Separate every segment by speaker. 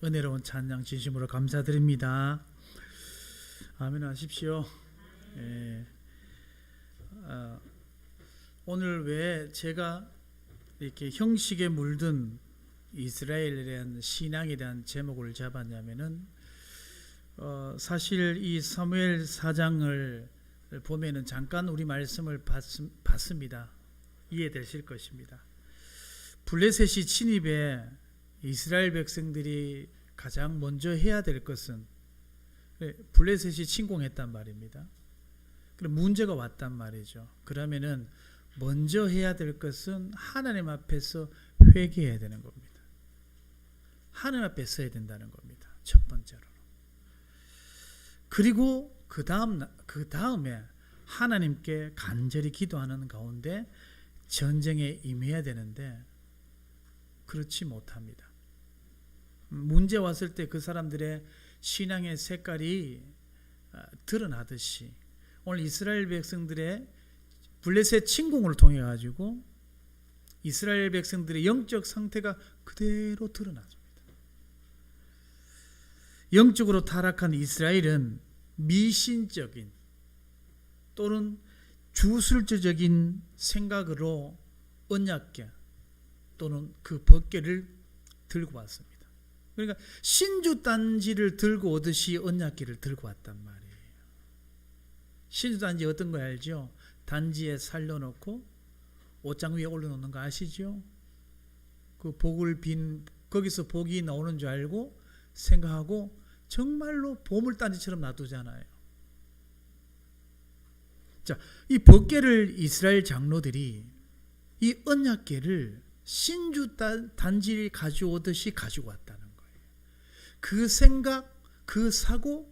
Speaker 1: 은혜로운 찬양 진심으로 감사드립니다. 아멘 하십시오. 예. 오늘 왜 제가 이렇게 형식에 물든 이스라엘에 대한 신앙에 대한 제목을 잡았냐면은 사실 이 사무엘 4장을 보면은 잠깐 우리 말씀을 봤습니다. 이해되실 것입니다. 블레셋이 침입해 이스라엘 백성들이 가장 먼저 해야 될 것은 블레셋이 침공했단 말입니다. 그럼 문제가 왔단 말이죠. 그러면은 먼저 해야 될 것은 하나님 앞에서 회개해야 되는 겁니다. 하나님 앞에 서야 된다는 겁니다. 첫 번째로. 그리고 그 다음에 하나님께 간절히 기도하는 가운데 전쟁에 임해야 되는데 그렇지 못합니다. 문제 왔을 때 그 사람들의 신앙의 색깔이 드러나듯이 오늘 이스라엘 백성들의 블레셋 침공을 통해 가지고 이스라엘 백성들의 영적 상태가 그대로 드러나집니다. 영적으로 타락한 이스라엘은 미신적인 또는 주술적인 생각으로 언약궤 또는 그 법궤를 들고 왔습니다. 그러니까 신주단지를 들고 오듯이 언약궤를 들고 왔단 말이에요. 신주단지 어떤 거 알죠? 단지에 살려놓고 옷장 위에 올려놓는 거 아시죠? 그 복을 빈 거기서 복이 나오는 줄 알고 생각하고 정말로 보물단지처럼 놔두잖아요. 자, 이 법궤를 이스라엘 장로들이 이 언약궤를 신주단지를 가져오듯이 가지고 왔다는 거예요. 그 생각, 그 사고,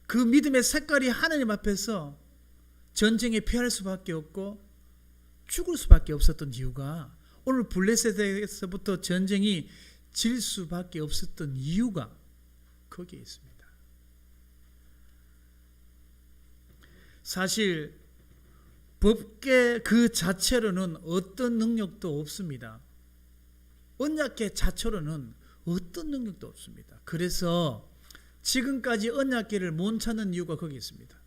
Speaker 1: 그 믿음의 색깔이 하나님 앞에서 전쟁에 패할 수밖에 없고 죽을 수밖에 없었던 이유가 오늘 블레셋에서부터 전쟁이 질 수밖에 없었던 이유가 거기에 있습니다. 사실 법궤 그 자체로는 어떤 능력도 없습니다. 언약궤 자체로는 어떤 능력도 없습니다. 그래서 지금까지 언약궤를 못 찾는 이유가 거기 있습니다.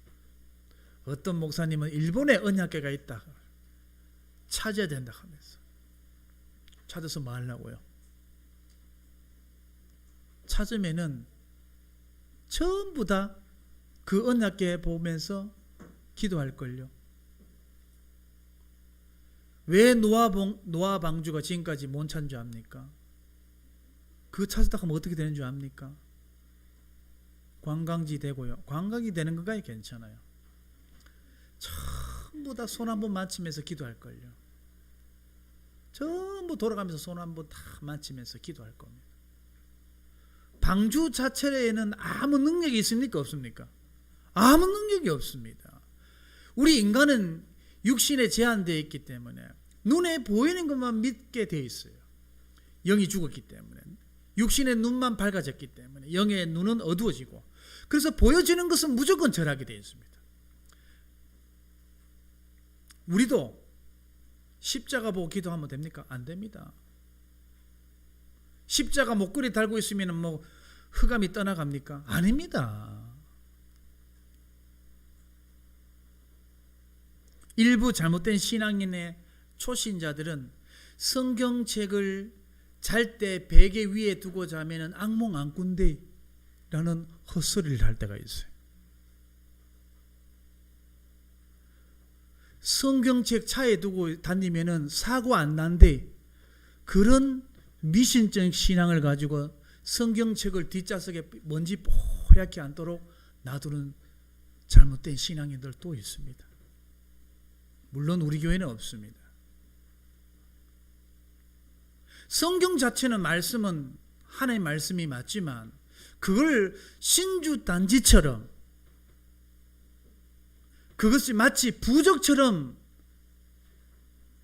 Speaker 1: 어떤 목사님은 일본에 언약궤가 있다 찾아야 된다 하면서 찾아서 뭐 하려고요? 찾으면은 전부 다 그 언약궤 보면서 기도할걸요. 왜 노아 방주가 지금까지 못 찾은 줄 압니까? 그거 찾았다 하면 어떻게 되는 줄 압니까? 관광지 되고요. 관광이 되는 것까지 괜찮아요. 전부 다 손 한번 맞추면서 기도할걸요. 전부 돌아가면서 손 한번 다 맞추면서 기도할 겁니다. 방주 자체에는 아무 능력이 있습니까? 없습니까? 아무 능력이 없습니다. 우리 인간은 육신에 제한되어 있기 때문에 눈에 보이는 것만 믿게 되어 있어요. 영이 죽었기 때문에 육신의 눈만 밝아졌기 때문에 영의 눈은 어두워지고 그래서 보여지는 것은 무조건 절하게 되어 있습니다. 우리도 십자가 보고 기도하면 됩니까? 안 됩니다. 십자가 목걸이 달고 있으면 뭐 흑암이 떠나갑니까? 아닙니다. 일부 잘못된 신앙인의 초신자들은 성경책을 잘 때 베개 위에 두고 자면은 악몽 안 꾼대 라는 헛소리를 할 때가 있어요. 성경책 차에 두고 다니면은 사고 안 난대. 그런 미신적 신앙을 가지고 성경책을 뒷좌석에 먼지 뽀얗게 않도록 놔두는 잘못된 신앙인들 또 있습니다. 물론 우리 교회는 없습니다. 성경 자체는 말씀은 하나님의 말씀이 맞지만 그걸 신주단지처럼 그것이 마치 부적처럼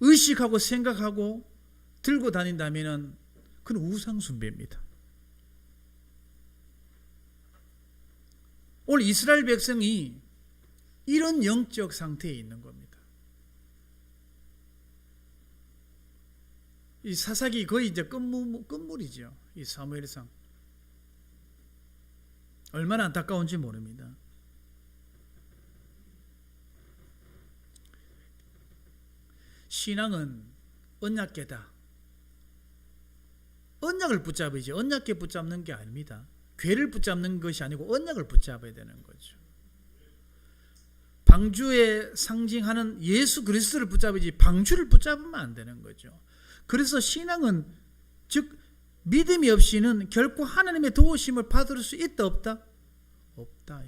Speaker 1: 의식하고 생각하고 들고 다닌다면 그건 우상숭배입니다. 오늘 이스라엘 백성이 이런 영적 상태에 있는 겁니다. 이 사사기 거의 이제 끝물이죠. 이 사무엘상. 얼마나 안타까운지 모릅니다. 신앙은 언약궤다. 언약을 붙잡으지 언약궤 붙잡는 게 아닙니다. 궤를 붙잡는 것이 아니고 언약을 붙잡아야 되는 거죠. 방주에 상징하는 예수 그리스도를 붙잡으지 방주를 붙잡으면 안 되는 거죠. 그래서 신앙은 즉 믿음이 없이는 결코 하나님의 도우심을 받을 수 있다 없다? 없다.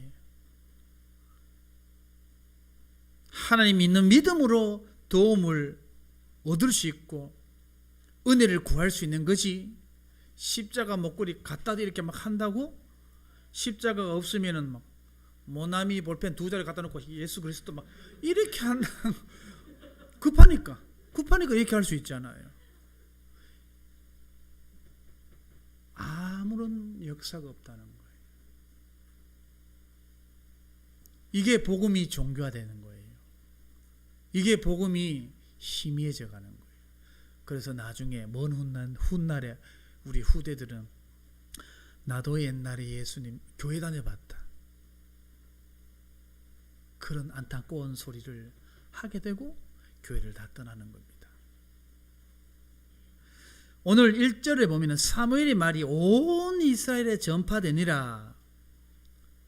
Speaker 1: 하나님 믿는 믿음으로 도움을 얻을 수 있고 은혜를 구할 수 있는 거지, 십자가 목걸이 갖다 이렇게 막 한다고 십자가가 없으면은 막 모나미 볼펜 2자리 갖다 놓고 예수 그리스도 막 이렇게 한다. 급하니까 이렇게 할 수 있잖아요. 아무런 역사가 없다는 거예요. 이게 복음이 종교화되는 거예요. 이게 복음이 희미해져 가는 거예요. 그래서 나중에 먼 훗날에 우리 후대들은 나도 옛날에 예수님 교회 다녀봤다, 그런 안타까운 소리를 하게 되고 교회를 다 떠나는 겁니다. 오늘 1절에 보면 사무엘의 말이 온 이스라엘에 전파되니라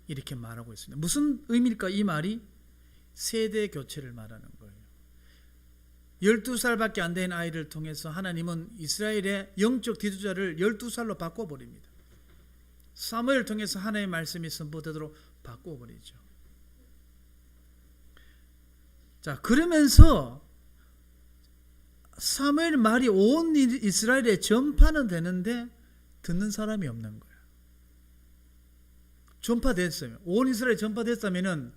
Speaker 1: 이렇게 말하고 있습니다. 무슨 의미일까? 이 말이 세대 교체를 말하는 거예요. 12살밖에 안 된 아이를 통해서 하나님은 이스라엘의 영적 지도자를 12살로 바꿔버립니다. 사무엘을 통해서 하나님의 말씀이 선포되도록 바꿔버리죠. 자, 그러면서 사무엘 말이 온 이스라엘에 전파는 되는데 듣는 사람이 없는 거예요. 전파됐어요. 온 이스라엘에 전파됐다면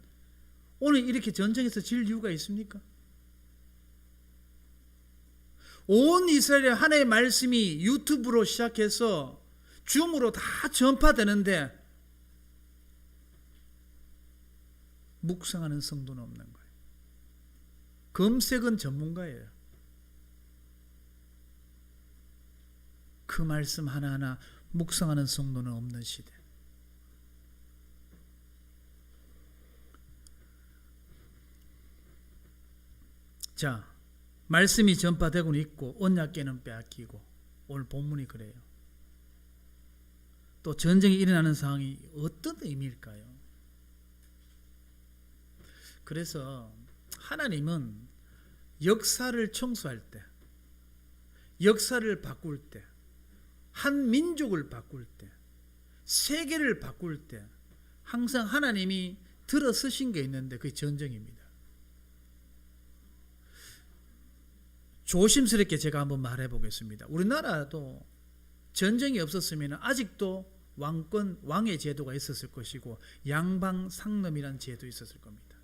Speaker 1: 오늘 이렇게 전쟁에서 질 이유가 있습니까? 온 이스라엘에 하나님의 말씀이 유튜브로 시작해서 줌으로 다 전파되는데 묵상하는 성도는 없는 거예요. 검색은 전문가예요. 그 말씀 하나하나 묵상하는 성도는 없는 시대. 자, 말씀이 전파되고는 있고 언약궤는 빼앗기고, 오늘 본문이 그래요. 또 전쟁이 일어나는 상황이 어떤 의미일까요? 그래서 하나님은 역사를 청소할 때, 역사를 바꿀 때, 한 민족을 바꿀 때, 세계를 바꿀 때 항상 하나님이 들어서신 게 있는데 그게 전쟁입니다. 조심스럽게 제가 한번 말해 보겠습니다. 우리나라도 전쟁이 없었으면 아직도 왕의 제도가 있었을 것이고 양방상놈이라는 제도 있었을 겁니다.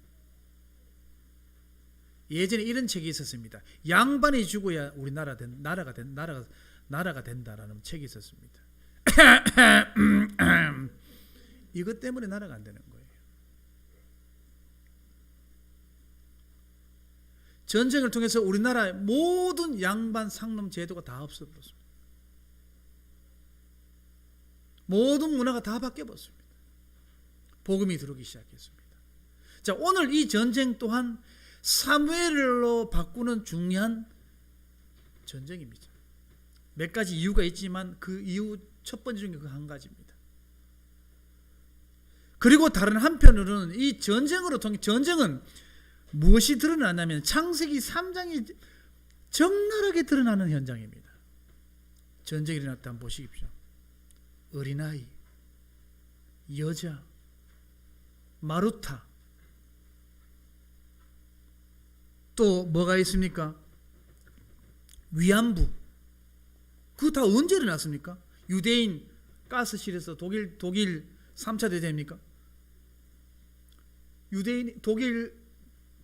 Speaker 1: 예전에 이런 책이 있었습니다. 양반이 죽어야 우리나라가 된다라는 책이 있었습니다. 이것 때문에 나라가 안 되는 거예요. 전쟁을 통해서 우리나라의 모든 양반 상놈 제도가 다 없어버렸습니다. 모든 문화가 다 바뀌어버렸습니다. 복음이 들어오기 시작했습니다. 자, 오늘 이 전쟁 또한 사무엘로 바꾸는 중요한 전쟁입니다. 몇 가지 이유가 있지만 그 이유 첫 번째 중에 그 한 가지입니다. 그리고 다른 한편으로는 이 전쟁으로 통해 전쟁은 무엇이 드러나냐면 창세기 3장이 적나라하게 드러나는 현장입니다. 전쟁이 일어났다 한번 보십시오. 어린아이, 여자, 마루타, 또 뭐가 있습니까? 위안부. 그거 다 언제 일어났습니까? 유대인 가스실에서 독일 3차 대전입니까?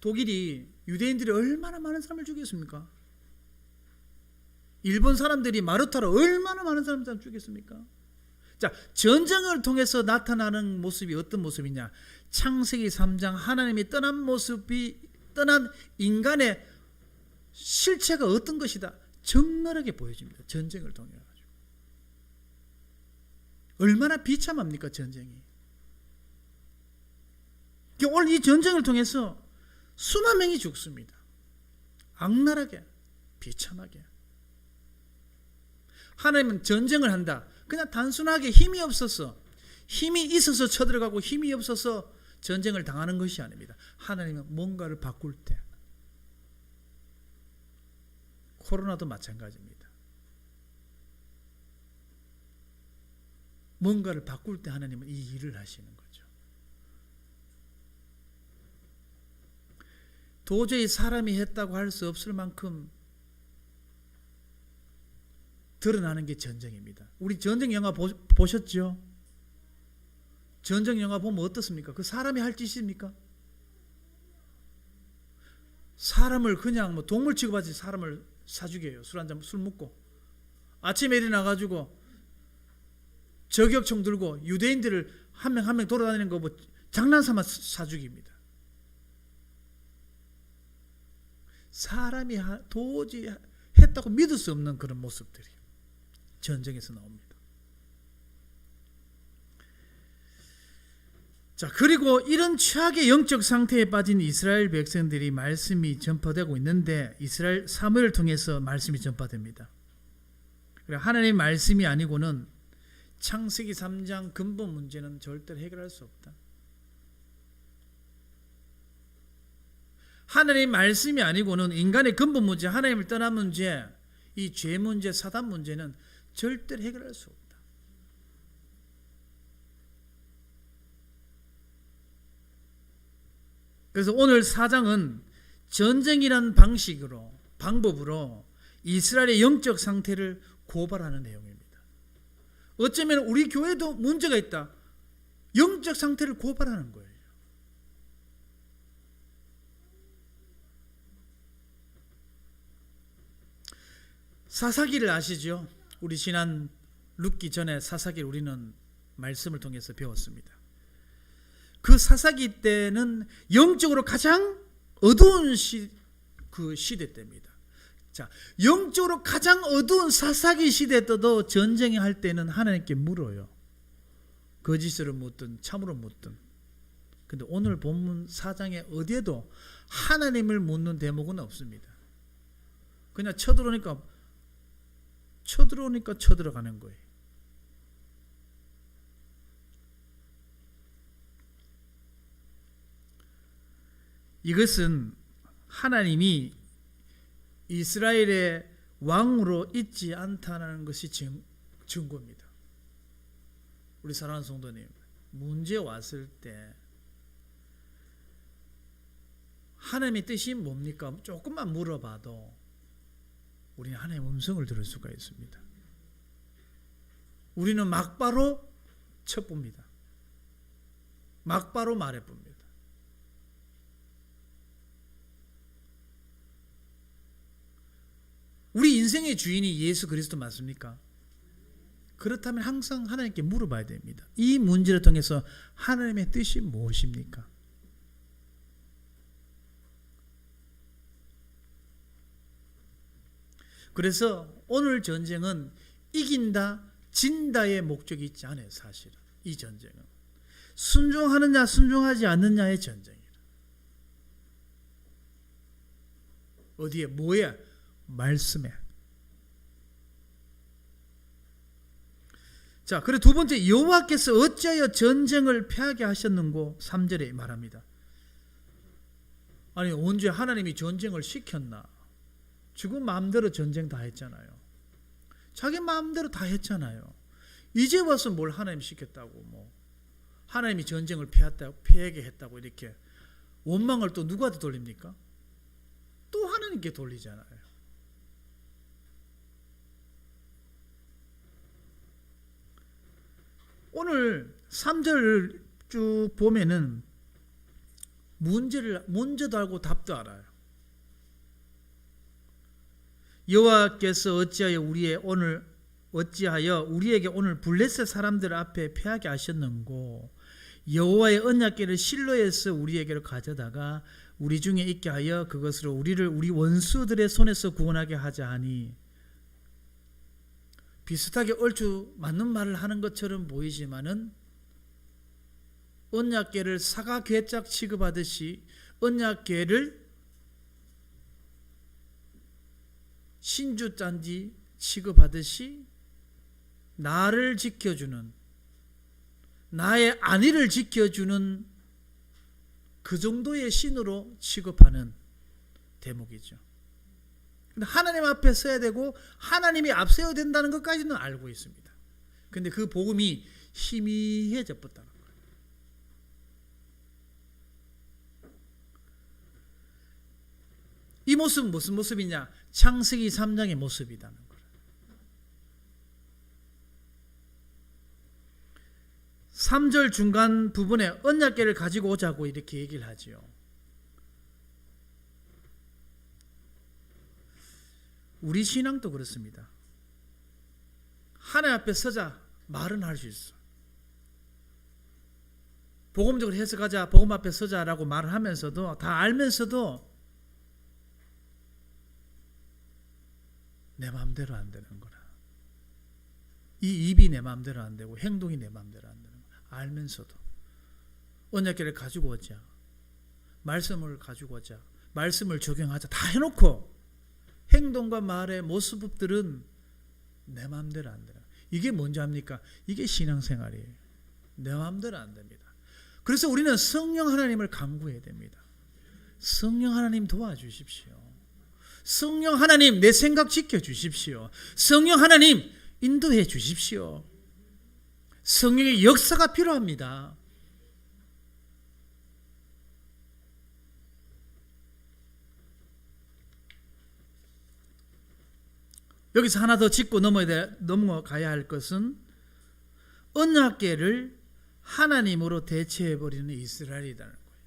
Speaker 1: 독일이 유대인들이 얼마나 많은 사람을 죽였습니까? 일본 사람들이 마루타로 얼마나 많은 사람을 죽였습니까? 자, 전쟁을 통해서 나타나는 모습이 어떤 모습이냐? 창세기 3장 하나님이 떠난 인간의 실체가 어떤 것이다? 적나라하게 보여집니다. 전쟁을 통해 가지고. 얼마나 비참합니까, 전쟁이. 오늘 이 전쟁을 통해서 수만 명이 죽습니다. 악랄하게, 비참하게. 하나님은 전쟁을 한다. 그냥 단순하게 힘이 있어서 쳐들어가고 힘이 없어서 전쟁을 당하는 것이 아닙니다. 하나님은 뭔가를 바꿀 때, 코로나도 마찬가지입니다. 뭔가를 바꿀 때 하나님은 이 일을 하시는 거죠. 도저히 사람이 했다고 할 수 없을 만큼 드러나는 게 전쟁입니다. 우리 전쟁 영화 보셨죠? 전쟁 영화 보면 어떻습니까? 그 사람이 할 짓입니까? 사람을 그냥 동물 취급하지 사람을 사주게요. 술 한잔 술 먹고 아침에 일어나가지고 저격총 들고 유대인들을 한 명 한 명 돌아다니는 거 장난삼아 사죽입니다. 사람이 도저히 했다고 믿을 수 없는 그런 모습들이 전쟁에서 나옵니다. 자, 그리고 이런 최악의 영적 상태에 빠진 이스라엘 백성들이 말씀이 전파되고 있는데 이스라엘 사무엘을 통해서 말씀이 전파됩니다. 하나님의 말씀이 아니고는 창세기 3장 근본 문제는 절대로 해결할 수 없다. 하나님의 말씀이 아니고는 인간의 근본 문제, 하나님을 떠난 문제, 이 죄 문제, 사단 문제는 절대로 해결할 수 없다. 그래서 오늘 4장은 전쟁이라는 방법으로 이스라엘의 영적 상태를 고발하는 내용입니다. 어쩌면 우리 교회도 문제가 있다. 영적 상태를 고발하는 거예요. 사사기를 아시죠? 우리 지난 룻기 전에 사사기를 우리는 말씀을 통해서 배웠습니다. 그 사사기 때는 영적으로 가장 어두운 시대 때입니다. 자, 영적으로 가장 어두운 사사기 시대 때도 전쟁이 할 때는 하나님께 물어요. 거짓으로 묻든 참으로 묻든. 근데 오늘 본문 4장에 어디에도 하나님을 묻는 대목은 없습니다. 그냥 쳐들어오니까 쳐들어가는 거예요. 이것은 하나님이 이스라엘의 왕으로 있지 않다는 것이 증거입니다. 우리 사랑하는 성도님, 문제 왔을 때 하나님의 뜻이 뭡니까? 조금만 물어봐도 우리는 하나님의 음성을 들을 수가 있습니다. 우리는 막바로 쳐봅니다. 막바로 말해봅니다. 우리 인생의 주인이 예수 그리스도 맞습니까? 그렇다면 항상 하나님께 물어봐야 됩니다. 이 문제를 통해서 하나님의 뜻이 무엇입니까? 그래서 오늘 전쟁은 이긴다, 진다의 목적이 있지 않아요. 사실은 이 전쟁은 순종하느냐 순종하지 않느냐의 전쟁이라. 어디에? 뭐에? 말씀에. 자, 그리고 두 번째, 여호와께서 어찌하여 전쟁을 패하게 하셨는고 3절에 말합니다. 아니, 언제 하나님이 전쟁을 시켰나? 지금 마음대로 전쟁 다 했잖아요. 자기 마음대로 다 했잖아요. 이제 와서 뭘 하나님 시켰다고 하나님이 전쟁을 패하게 했다고 이렇게 원망을 또 누구한테 돌립니까? 또 하나님께 돌리잖아요. 오늘 3절을 쭉 보면은 문제도 알고 답도 알아요. 여호와께서 어찌하여 우리에게 오늘 블레셋 사람들 앞에 패하게 하셨는고 여호와의 언약궤를 실로에서 우리에게로 가져다가 우리 중에 있게 하여 그것으로 우리를 우리 원수들의 손에서 구원하게 하자 하니 비슷하게 얼추 맞는 말을 하는 것처럼 보이지만은 언약궤를 사과 괴짝 취급하듯이 언약궤를 신주잔디 취급하듯이 나를 지켜주는, 나의 안위를 지켜주는 그 정도의 신으로 취급하는 대목이죠. 근데 하나님 앞에 서야 되고 하나님이 앞서야 된다는 것까지는 알고 있습니다. 근데 그 복음이 희미해져 버렸다는 거예요. 이 모습은 무슨 모습이냐? 창세기 3장의 모습이라는 거예요. 3절 중간 부분에 언약궤를 가지고 오자고 이렇게 얘기를 하지요. 우리 신앙도 그렇습니다. 하나님 앞에 서자 말은 할 수 있어. 복음적으로 해석하자, 복음 앞에 서자라고 말을 하면서도, 다 알면서도 내 마음대로 안 되는 거라. 이 입이 내 마음대로 안 되고 행동이 내 마음대로 안 되는 거라. 알면서도 언약궤를 가지고 오자, 말씀을 가지고 오자, 말씀을 적용하자 다 해놓고 행동과 말의 모습들은 내 마음대로 안 되라. 이게 뭔지 압니까? 이게 신앙생활이에요. 내 마음대로 안 됩니다. 그래서 우리는 성령 하나님을 간구해야 됩니다. 성령 하나님 도와주십시오. 성령 하나님 내 생각 지켜주십시오. 성령 하나님 인도해 주십시오. 성령의 역사가 필요합니다. 여기서 하나 더 짚고 넘어가야 할 것은 언약궤를 하나님으로 대체해버리는 이스라엘이라는 거예요.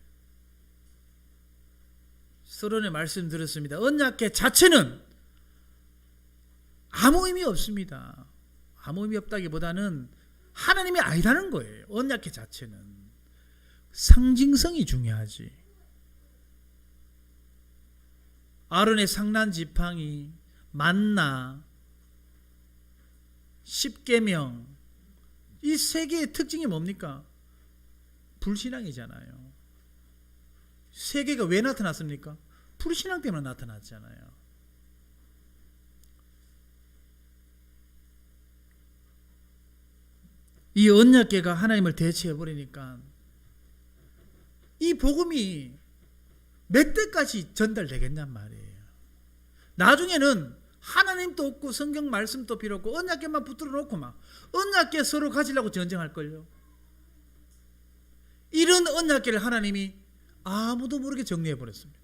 Speaker 1: 서론에 말씀드렸습니다. 언약궤 자체는 아무 의미 없습니다. 아무 의미 없다기보다는 하나님이 아니라는 거예요. 언약궤 자체는 상징성이 중요하지. 아론의 상난 지팡이, 만나, 십계명, 이 세 개의 특징이 뭡니까? 불신앙이잖아요. 세 개가 왜 나타났습니까? 불신앙 때문에 나타났잖아요. 이 언약궤가 하나님을 대체해버리니까 이 복음이 몇 대까지 전달되겠냔 말이에요. 나중에는 하나님도 없고 성경 말씀도 필요 없고 언약궤만 붙들어 놓고 막 언약궤 서로 가지려고 전쟁할걸요. 이런 언약궤를 하나님이 아무도 모르게 정리해 버렸습니다.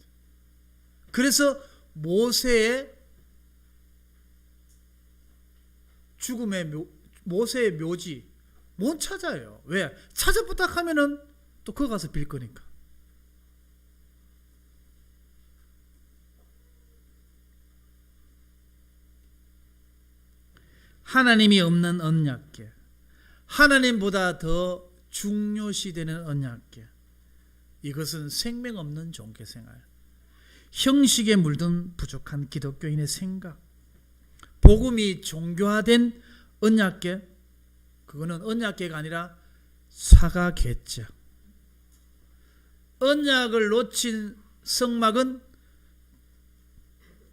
Speaker 1: 그래서 모세의 죽음의 모세의 묘지 못 찾아요. 왜? 찾아 부탁하면은 또 거기 가서 빌 거니까. 하나님이 없는 언약궤, 하나님보다 더 중요시되는 언약궤, 이것은 생명 없는 종교생활, 형식에 물든 부족한 기독교인의 생각, 복음이 종교화된 언약궤, 그거는 언약궤가 아니라 사과궤자. 언약을 놓친 성막은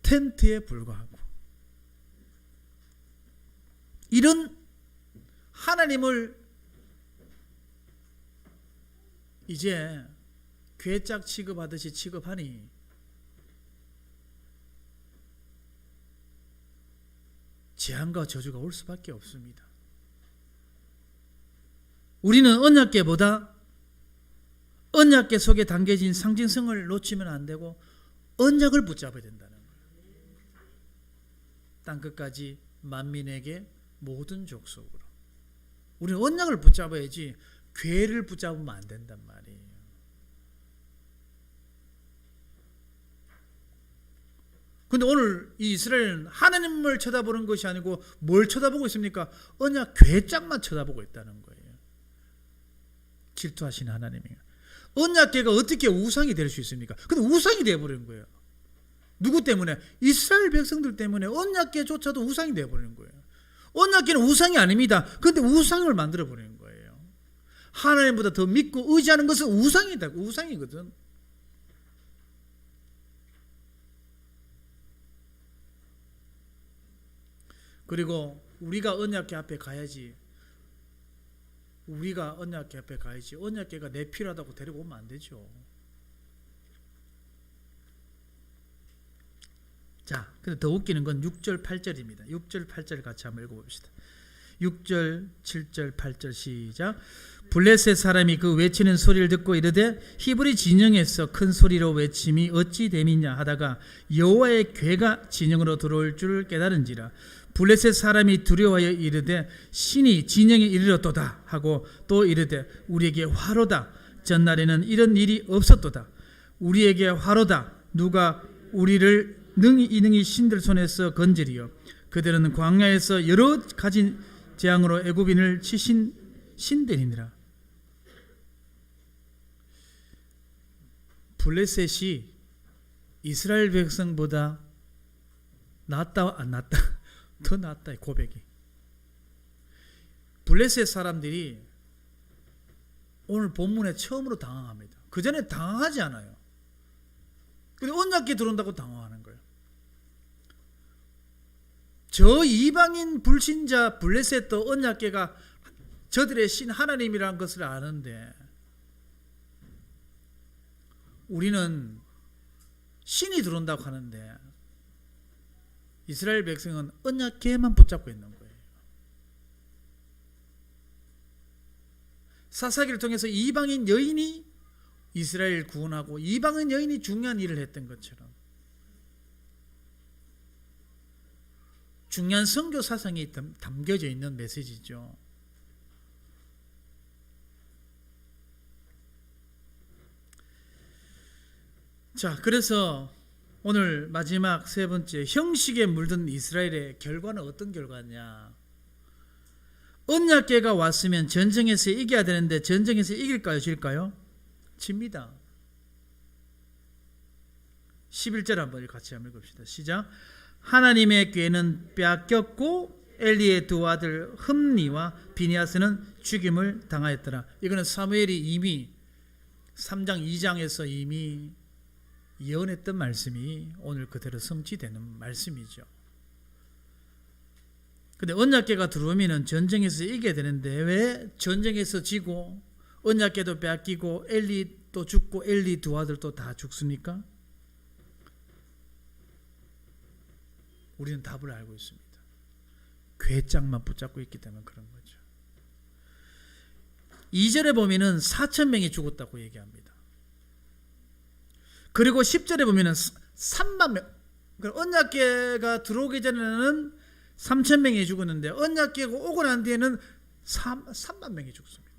Speaker 1: 텐트에 불과하고, 이런 하나님을 이제 궤짝 취급하듯이 취급하니 재앙과 저주가 올 수밖에 없습니다. 우리는 언약궤보다 언약궤 속에 담겨진 상징성을 놓치면 안 되고 언약을 붙잡아야 된다는 거예요. 땅끝까지 만민에게 모든 족속으로. 우리는 언약을 붙잡아야지 궤를 붙잡으면 안 된단 말이에요. 근데 오늘 이 이스라엘은 하나님을 쳐다보는 것이 아니고 뭘 쳐다보고 있습니까? 언약 궤짝만 쳐다보고 있다는 거예요. 질투하시는 하나님이에요. 언약궤가 어떻게 우상이 될 수 있습니까? 근데 우상이 되어버리는 거예요. 누구 때문에? 이스라엘 백성들 때문에 언약궤조차도 우상이 되어버리는 거예요. 언약궤는 우상이 아닙니다. 그런데 우상을 만들어 버리는 거예요. 하나님보다 더 믿고 의지하는 것은 우상이다. 우상이거든. 그리고 우리가 언약궤 앞에 가야지. 우리가 언약궤 앞에 가야지. 언약궤가 내 필요하다고 데리고 오면 안 되죠. 자, 근데 더 웃기는 건 6절 8절입니다. 6절 8절 같이 한번 읽어봅시다. 6절 7절 8절 시작. 블레셋 사람이 그 외치는 소리를 듣고 이르되 히브리 진영에서 큰 소리로 외침이 어찌 됨이냐 하다가 여호와의 궤가 진영으로 들어올 줄 깨달은지라. 블레셋 사람이 두려워하여 이르되 신이 진영에 이르렀도다 하고 또 이르되 우리에게 화로다. 전날에는 이런 일이 없었도다. 우리에게 화로다. 누가 우리를 능히 신들 손에서 건지리요. 그들은 광야에서 여러 가지 재앙으로 애굽인을 치신 신들이니라. 블레셋이 이스라엘 백성보다 낫다 안 낫다? 더 낫다. 고백이. 블레셋 사람들이 오늘 본문에 처음으로 당황합니다. 그 전에 당황하지 않아요. 근데 언약궤 들어온다고 당황하는 거예요. 저 이방인 불신자 블레셋도 언약궤가 저들의 신 하나님이라는 것을 아는데 우리는 신이 들어온다고 하는데 이스라엘 백성은 언약궤만 붙잡고 있는 거예요. 사사기를 통해서 이방인 여인이 이스라엘 구원하고 이방인 여인이 중요한 일을 했던 것처럼 중요한 선교 사상이 담겨져 있는 메시지죠. 자, 그래서 오늘 마지막 세 번째, 형식에 물든 이스라엘의 결과는 어떤 결과냐? 언약궤가 왔으면 전쟁에서 이겨야 되는데 전쟁에서 이길까요? 질까요? 집니다. 11절 한번 같이 한번 읽읍시다. 시작. 하나님의 궤는 빼앗겼고 엘리의 두 아들 흠니와 비니아스는 죽임을 당하였더라. 이거는 사무엘이 이미 3장 2장에서 이미 예언했던 말씀이 오늘 그대로 성취되는 말씀이죠. 근데 언약궤가 들어오면 전쟁에서 이겨야 되는데 왜 전쟁에서 지고 언약궤도 빼앗기고 엘리도 죽고 엘리 두 아들도 다 죽습니까? 우리는 답을 알고 있습니다. 궤짝만 붙잡고 있기 때문에 그런 거죠. 2절에 보면은 4,000명이 죽었다고 얘기합니다. 그리고 10절에 보면은 3만 명, 언약궤가 들어오기 전에는 3,000명이 죽었는데 언약궤가 오고 난 뒤에는 3만 명이 죽습니다.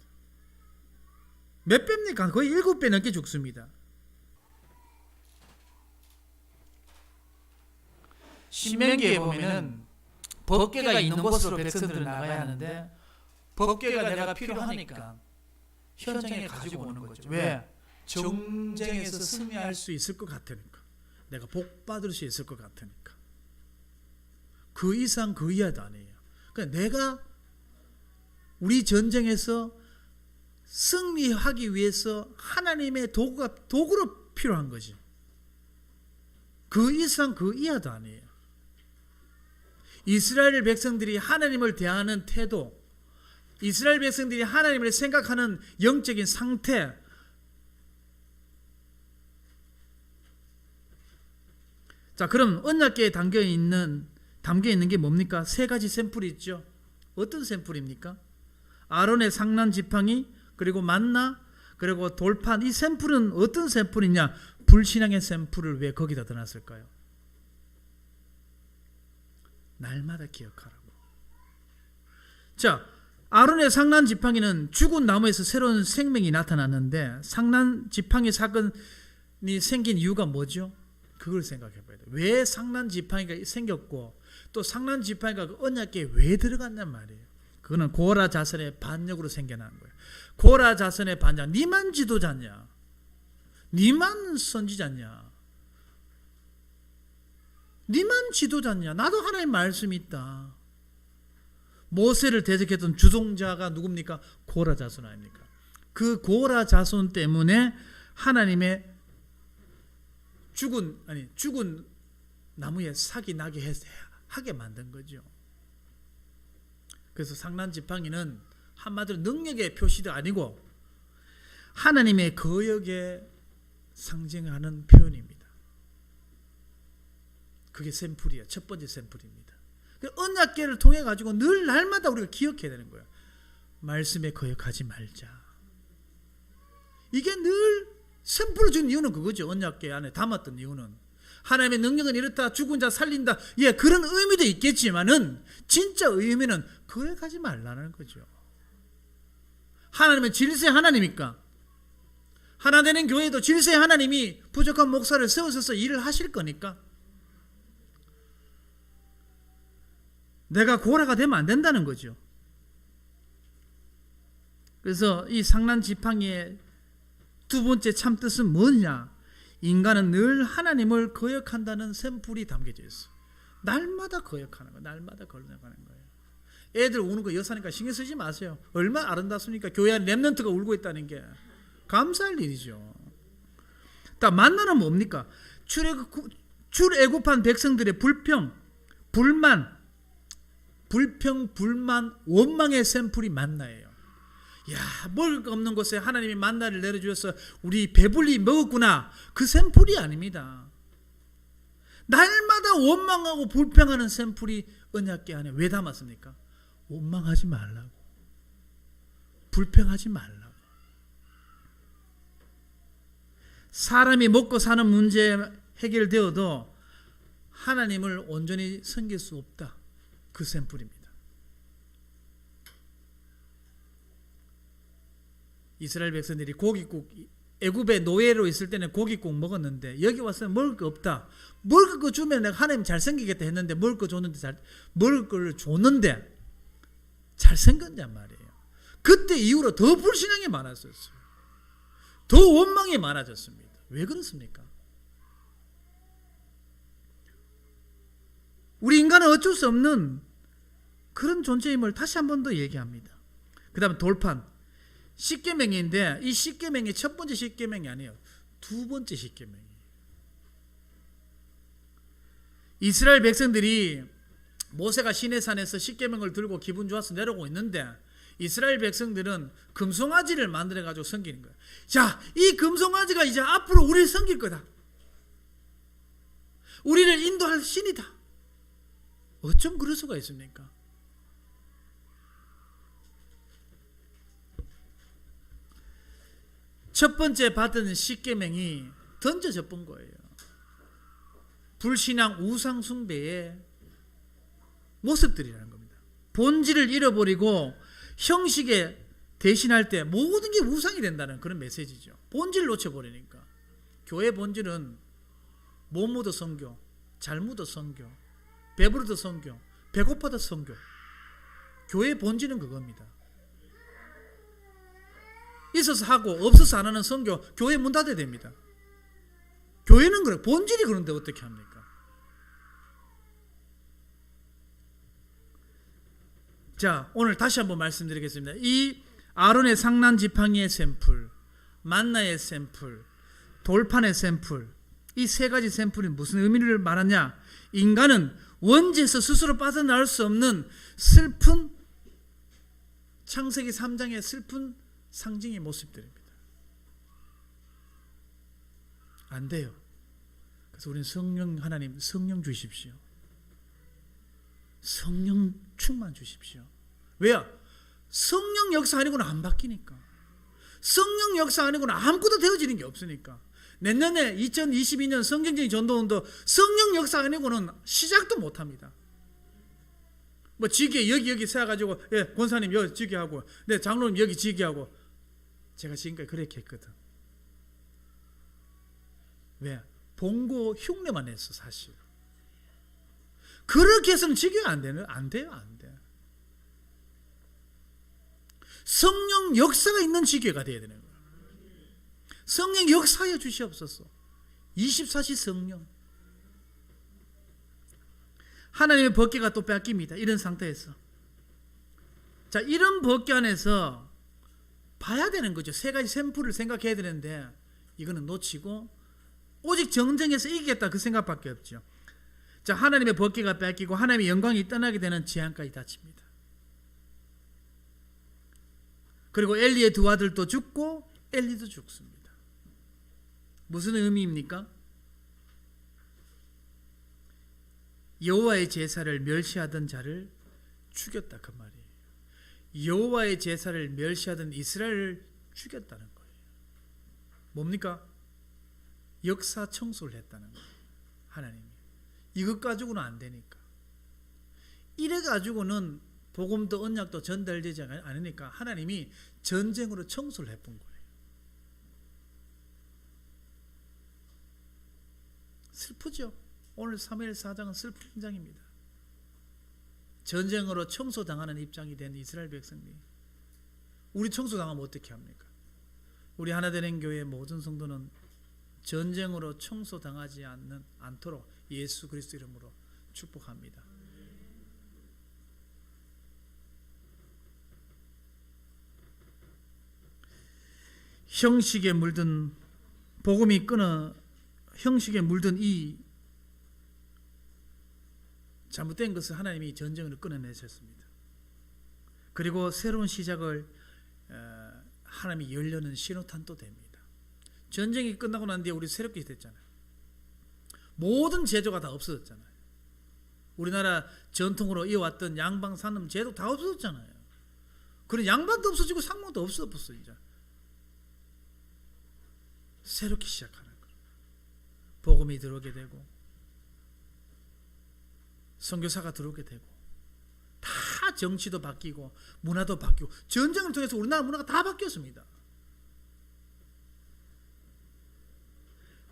Speaker 1: 몇 배입니까? 거의 7배 넘게 죽습니다. 신명기에 보면은 법궤가 있는 곳으로 백성들은 나가야 하는데 법궤가 내가 필요하니까 현장에 가지고 오는 거죠. 왜? 정쟁에서 승리할 수 있을 것 같으니까. 내가 복 받을 수 있을 것 같으니까. 그 이상 그 이하도 아니에요. 그러니까 내가 우리 전쟁에서 승리하기 위해서 하나님의 도구로 필요한 거지. 그 이상 그 이하도 아니에요. 이스라엘 백성들이 하나님을 대하는 태도, 이스라엘 백성들이 하나님을 생각하는 영적인 상태, 자, 그럼 언약궤에 담겨 있는 게 뭡니까? 세 가지 샘플이 있죠. 어떤 샘플입니까? 아론의 상난 지팡이, 그리고 만나, 그리고 돌판. 이 샘플은 어떤 샘플이냐? 불신앙의 샘플을 왜 거기다 넣어놨을까요? 날마다 기억하라고. 자, 아론의 상난 지팡이는 죽은 나무에서 새로운 생명이 나타났는데 상난 지팡이 사건이 생긴 이유가 뭐죠? 그걸 생각해 봐야 돼요. 왜 상난 지팡이가 생겼고 또 상난 지팡이가 그 언약궤에 왜 들어갔냔 말이에요. 그거는 고라 자손의 반역으로 생겨난 거예요. 고라 자손의 반역. 니만 지도자냐? 니만 선지자냐? 니만 지도자냐? 나도 하나님 말씀이 있다. 모세를 대적했던 주동자가 누굽니까? 고라 자손 아닙니까? 그 고라 자손 때문에 하나님의 죽은 나무에 삭이 나게 하게 만든 거죠. 그래서 상난지팡이는 한마디로 능력의 표시도 아니고 하나님의 거역에 상징하는 표현입니다. 그게 샘플이에요. 첫 번째 샘플입니다. 언약궤를 통해 가지고 늘 날마다 우리가 기억해야 되는 거예요. 말씀에 거역하지 말자. 이게 늘 샘플을 준 이유는 그거죠. 언약궤 안에 담았던 이유는 하나님의 능력은 이렇다, 죽은 자 살린다. 예, 그런 의미도 있겠지만은 진짜 의미는 거역하지 말라는 거죠. 하나님은 질서의 하나님이니까 하나 되는 교회도 질서의 하나님이 부족한 목사를 세우셔서 일을 하실 거니까 내가 고라가 되면 안 된다는 거죠. 그래서 이 상난지팡이의 두 번째 참뜻은 뭐냐? 인간은 늘 하나님을 거역한다는 샘플이 담겨져 있어. 날마다 거역하는 거예요. 날마다 거역하는 거예요. 애들 우는 거 여사니까 신경 쓰지 마세요. 얼마나 아름답습니까? 교회 안에 렘넌트가 울고 있다는 게 감사할 일이죠. 딱 만나는 뭡니까? 출애굽한 백성들의 불평, 불만, 원망의 샘플이 만나예요. 야, 먹을 거 없는 곳에 하나님이 만나를 내려주셔서 우리 배불리 먹었구나. 그 샘플이 아닙니다. 날마다 원망하고 불평하는 샘플이 언약궤 안에 왜 담았습니까? 원망하지 말라고, 불평하지 말라고. 사람이 먹고 사는 문제 해결되어도 하나님을 온전히 섬길 수 없다. 그 샘플입니다. 이스라엘 백성들이 고깃국, 애굽의 노예로 있을 때는 고깃국 먹었는데 여기 와서 먹을 거 없다. 먹을 거 주면 내가 하나님 잘생기겠다 했는데 먹을 거 줬는데 먹을 걸 줬는데 잘생겼냔 말이에요. 그때 이후로 더 불신앙이 많았었어요. 더 원망이 많아졌습니다. 왜 그렇습니까? 우리 인간은 어쩔 수 없는 그런 존재임을 다시 한 번 더 얘기합니다. 그 다음에 돌판. 십계명인데 이 십계명이 첫 번째 십계명이 아니에요. 두 번째 십계명이에요. 이스라엘 백성들이 모세가 시내산에서 십계명을 들고 기분 좋아서 내려오고 있는데 이스라엘 백성들은 금송아지를 만들어 가지고 섬기는 거예요. 자, 이 금송아지가 이제 앞으로 우리를 섬길 거다. 우리를 인도할 신이다. 어쩜 그럴 수가 있습니까? 첫 번째 받은 십계명이 던져져 본 거예요. 불신앙 우상 숭배의 모습들이라는 겁니다. 본질을 잃어버리고 형식에 대신할 때 모든 게 우상이 된다는 그런 메시지죠. 본질을 놓쳐버리니까. 교회 본질은 못 묻어 선교, 잘 묻어 선교, 배부르다 선교, 배고파다 선교. 교회 본질은 그겁니다. 있어서 하고 없어서 안 하는 선교, 교회 문 닫아야 됩니다. 교회는 그래. 본질이 그런데 어떻게 합니까? 자, 오늘 다시 한번 말씀드리겠습니다. 이 아론의 상난지팡이의 샘플, 만나의 샘플, 돌판의 샘플, 이 세 가지 샘플이 무슨 의미를 말하냐? 인간은 원죄에서 스스로 빠져나올 수 없는 슬픈, 창세기 3장의 슬픈 상징의 모습들입니다. 안 돼요. 그래서 우리는 성령, 하나님 성령 주십시오. 성령 충만 주십시오. 왜요? 성령 역사 아니고는 안 바뀌니까. 성령 역사 아니고는 아무것도 되어지는 게 없으니까. 내년에 2022년 성경적인 전도운동 성령 역사 아니고는 시작도 못합니다. 뭐 지게 여기 세워가지고 예, 권사님 여기 지게 하고 네 장로님 여기 지게 하고 제가 지금까지 그렇게 했거든. 왜? 본고 흉내만 냈어 사실. 그렇게 해서는 지교가 안 돼요. 안 돼. 성령 역사가 있는 지교가 돼야 되는 거예요. 성령 역사해 주시옵소서. 24시 성령. 하나님의 법궤가 또 뺏깁니다. 이런 상태에서 자, 이런 법궤 안에서 봐야 되는 거죠. 세 가지 샘플을 생각해야 되는데 이거는 놓치고 오직 전쟁에서 이기겠다 그 생각밖에 없죠. 자, 하나님의 법궤가 뺏기고 하나님의 영광이 떠나게 되는 재앙까지 닥칩니다. 그리고 엘리의 두 아들도 죽고 엘리도 죽습니다. 무슨 의미입니까? 여호와의 제사를 멸시하던 자를 죽였다 그 말이에요. 여호와의 제사를 멸시하던 이스라엘을 죽였다는 거예요. 뭡니까? 역사 청소를 했다는 거예요. 하나님이. 이것 가지고는 안 되니까. 이래 가지고는 복음도 언약도 전달되지 않으니까 하나님이 전쟁으로 청소를 해본 거예요. 슬프죠? 오늘 사무엘 4장은 슬픈 장입니다. 전쟁으로 청소당하는 입장이 된 이스라엘 백성들이. 우리 청소당하면 어떻게 합니까? 우리 하나되는 교회 모든 성도는 전쟁으로 청소당하지 않도록 예수 그리스도 이름으로 축복합니다. 형식에 물든 복음이 끊어 형식에 물든 이 잘못된 것을 하나님이 전쟁으로 끊어내셨습니다. 그리고 새로운 시작을 하나님이 열려는 신호탄도 됩니다. 전쟁이 끝나고 난 뒤에 우리 새롭게 됐잖아요. 모든 제도가 다 없어졌잖아요. 우리나라 전통으로 이어왔던 양방 산업 제도 다 없어졌잖아요. 그런 양반도 없어지고 상무도 없어졌어요. 이제 새롭게 시작하는 거예요. 복음이 들어오게 되고 선교사가 들어오게 되고 다 정치도 바뀌고 문화도 바뀌고 전쟁을 통해서 우리나라 문화가 다 바뀌었습니다.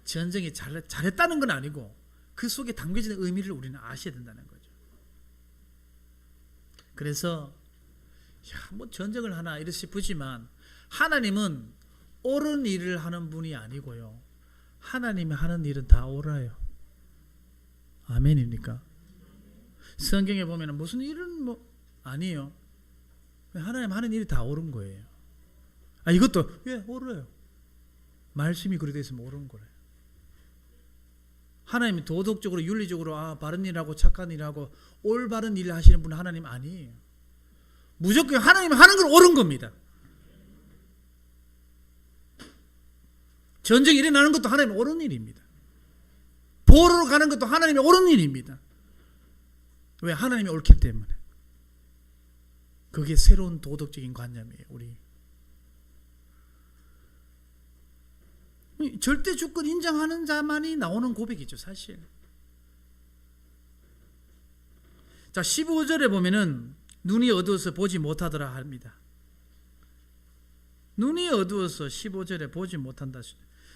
Speaker 1: 전쟁이 잘했다는 건 아니고 그 속에 담겨진 의미를 우리는 아셔야 된다는 거죠. 그래서 뭐 전쟁을 하나 이렇게 싶으지만 하나님은 옳은 일을 하는 분이 아니고요. 하나님이 하는 일은 다 옳아요. 아멘입니까? 성경에 보면 무슨 일은 뭐 아니에요. 하나님 하는 일이 다 옳은 거예요. 이것도 옳아요. 말씀이 그렇게 되어 있으면 옳은 거래요. 하나님이 도덕적으로 윤리적으로 바른 일하고 착한 일하고 올바른 일을 하시는 분은 하나님 아니에요. 무조건 하나님이 하는 건 옳은 겁니다. 전쟁이 일어나는 것도 하나님의 옳은 일입니다. 보러 가는 것도 하나님의 옳은 일입니다. 왜? 하나님이 옳기 때문에. 그게 새로운 도덕적인 관념이에요. 우리 절대 주권 인정하는 자만이 나오는 고백이죠, 사실. 자, 15절에 보면은 눈이 어두워서 보지 못하더라 합니다. 눈이 어두워서 15절에 보지 못한다.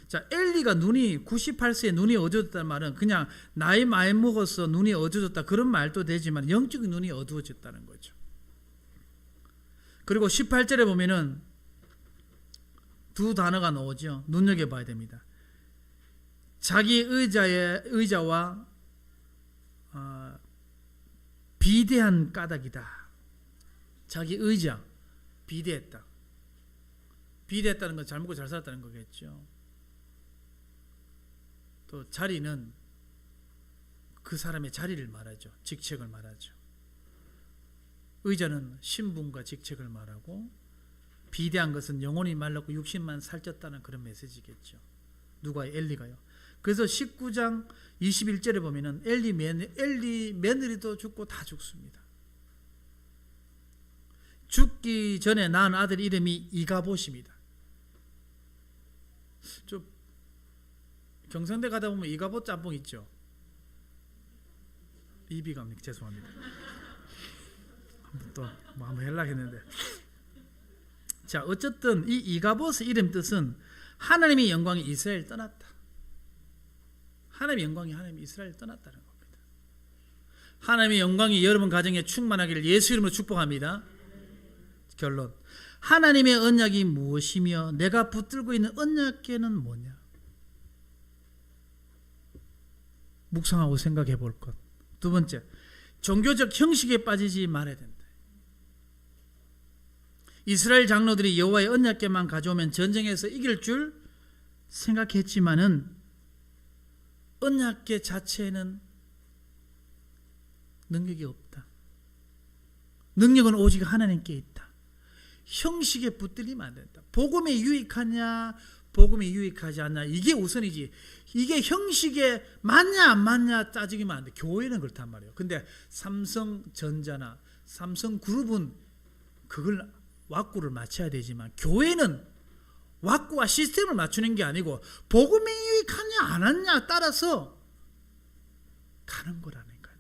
Speaker 1: 자, 엘리가 눈이 98세에 눈이 어두워졌다는 말은 그냥 나이 많이 먹어서 눈이 어두워졌다 그런 말도 되지만 영적인 눈이 어두워졌다는 거죠. 그리고 18절에 보면은 두 단어가 나오죠. 눈여겨봐야 됩니다. 자기 의자와 비대한 까닭이다. 자기 의자 비대했다. 비대했다는 건 잘 먹고 잘 살았다는 거겠죠. 또 자리는 그 사람의 자리를 말하죠. 직책을 말하죠. 의자는 신분과 직책을 말하고 비대한 것은 영혼이 말랐고 육신만 살쪘다는 그런 메시지겠죠. 누가요? 엘리가요. 그래서 19장 21절에 보면은 엘리 며느리도 죽고 다 죽습니다. 죽기 전에 낳은 아들 이름이 이가봇입니다. 저 경상대 가다 보면 이가봇 짬뽕 있죠. 입이 갑니까? 죄송합니다. 또 뭐 한번 연락했는데. 자, 어쨌든 이 이가봇의 이름 뜻은 하나님의 영광이 이스라엘 떠났다. 하나님의 영광이 하나님 이스라엘 떠났다는 겁니다. 하나님의 영광이 여러분 가정에 충만하기를 예수 이름으로 축복합니다. 결론. 하나님의 언약이 무엇이며 내가 붙들고 있는 언약궤는 뭐냐? 묵상하고 생각해 볼 것. 두 번째, 종교적 형식에 빠지지 말아야 된다. 이스라엘 장로들이 여호와의 언약궤만 가져오면 전쟁에서 이길 줄 생각했지만은 언약궤 자체에는 능력이 없다. 능력은 오직 하나님께 있다. 형식에 붙들리면 안 된다. 복음이 유익하냐 복음이 유익하지 않냐 이게 우선이지, 이게 형식에 맞냐 안 맞냐 따지기만 안 돼. 교회는 그렇단 말이에요. 근데 삼성전자나 삼성그룹은 그걸 왁구를 맞춰야 되지만 교회는 왁구와 시스템을 맞추는 게 아니고 복음이 유익하냐 안 하냐 따라서 가는 거라니까요.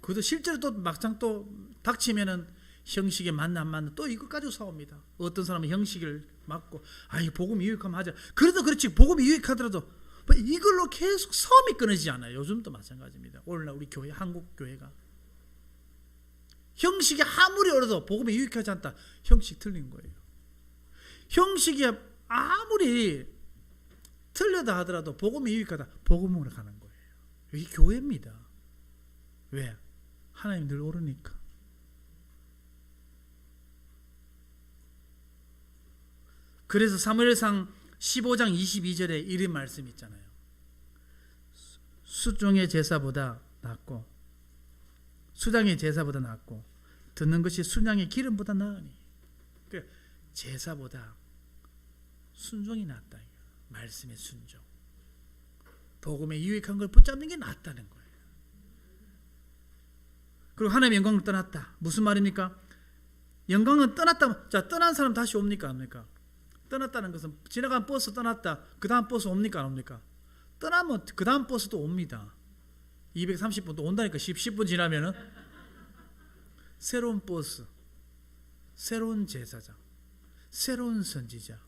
Speaker 1: 그것도 실제로 또 막상 또 닥치면은 형식에 맞나 안 맞나 또 이것 가지고 싸웁니다. 어떤 사람은 형식을 맞고 이 복음이 유익하면 하자. 그래도 그렇지, 복음이 유익하더라도 이걸로 계속 싸움이 끊어지지 않아요. 요즘도 마찬가지입니다. 오늘날 우리 교회, 한국 교회가 형식이 아무리 어려도 복음이 유익하지 않다. 형식 틀린 거예요. 형식이 아무리 틀려다 하더라도 복음이 유익하다. 복음으로 가는 거예요. 이게 교회입니다. 왜? 하나님 늘 오르니까. 그래서 사무엘상 15장 22절에 이런 말씀 있잖아요. 수종의 제사보다 낫고 수장의 제사보다 낫고 듣는 것이 순양의 기름보다 나으니. 그러니까 제사보다 순종이 낫다. 말씀의 순종. 복음에 유익한 걸 붙잡는 게 낫다는 거예요. 그리고 하나님의 영광을 떠났다. 무슨 말입니까? 영광은 떠났다. 자, 떠난 사람 다시 옵니까? 안 옵니까? 떠났다는 것은 지나간 버스 떠났다. 그 다음 버스 옵니까? 안 옵니까? 떠나면 그 다음 버스도 옵니다. 230분 또 온다니까. 10분 지나면은 새로운 버스, 새로운 제사장, 새로운 선지자,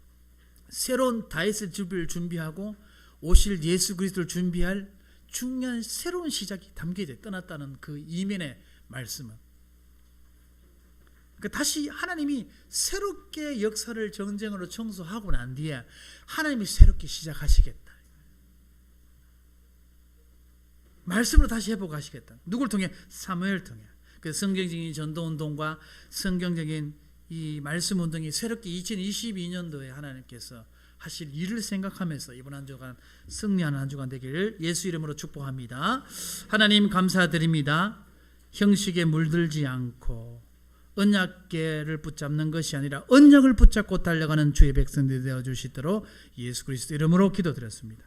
Speaker 1: 새로운 다윗의 집을 준비하고 오실 예수 그리스도를 준비할 중요한 새로운 시작이 담겨져 있다. 떠났다는 그 이면의 말씀은. 그러니까 다시 하나님이 새롭게 역사를 전쟁으로 청소하고 난 뒤에 하나님이 새롭게 시작하시겠다. 말씀으로 다시 회복하시겠다. 누굴 통해? 사무엘 통해. 그 성경적인 전도운동과 성경적인 이 말씀운동이 새롭게 2022년도에 하나님께서 하실 일을 생각하면서 이번 한 주간 승리하는 한 주간 되기를 예수 이름으로 축복합니다. 하나님 감사드립니다. 형식에 물들지 않고 언약궤를 붙잡는 것이 아니라 언약을 붙잡고 달려가는 주의 백성들이 되어 주시도록 예수 그리스도 이름으로 기도드렸습니다.